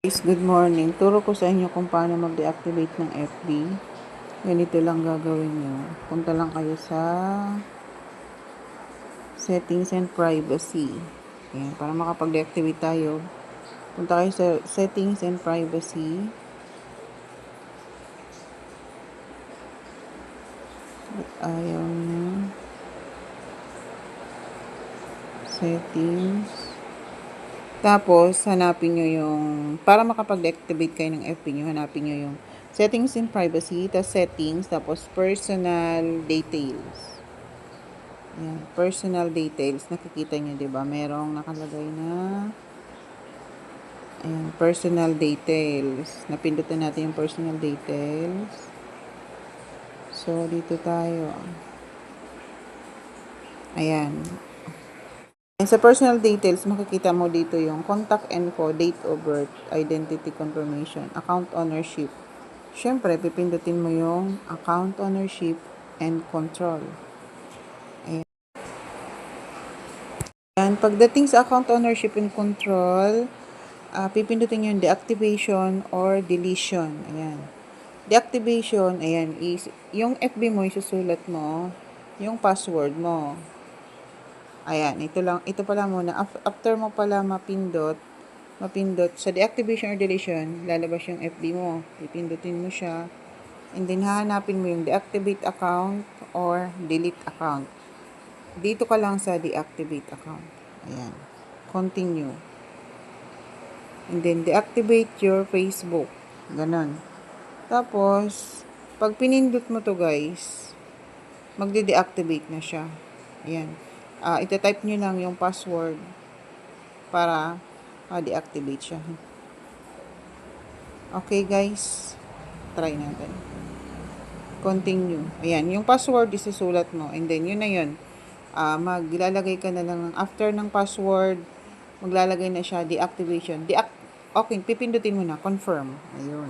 Guys, good morning. Turo ko sa inyo kung paano mag-deactivate ng FB. Ganito lang gagawin nyo. Punta lang kayo sa settings and privacy. Ayan, para makapag-deactivate tayo. Punta kayo sa settings and privacy. Ayaw na. Settings. Tapos, hanapin nyo yung, para makapag-deactivate kayo ng FB nyo, hanapin nyo yung settings and privacy, tapos settings, tapos personal details. Ayan, personal details. Nakikita nyo, diba? Merong nakalagay na ayan, personal details. Napindutan natin yung personal details. So, dito tayo. Ayan. And sa personal details, makikita mo dito yung contact info, date of birth, identity confirmation, account ownership. Siyempre, pipindutin mo yung account ownership and control. Ayan. And pagdating sa account ownership and control, pipindutin yung deactivation or deletion. Ayan. Deactivation, ayan, is yung FB mo, isusulat mo yung password mo. Ayan, ito pala muna. After mo pala mapindot sa deactivation or deletion, lalabas yung FB mo. Pipindutin mo siya. And then, hahanapin mo yung deactivate account or delete account. Dito ka lang sa deactivate account. Ayan. Continue. And then, deactivate your Facebook. Ganon. Tapos, pag pinindot mo to guys, magde-deactivate na siya. Ayan. Ita-type nyo lang yung password para deactivate siya. Okay guys, try natin. Continue. Ayan, yung password isusulat mo and then yun na yun. Maglalagay ka na lang after ng password, maglalagay na siya deactivation. Okay, pipindutin mo na confirm. Ayun.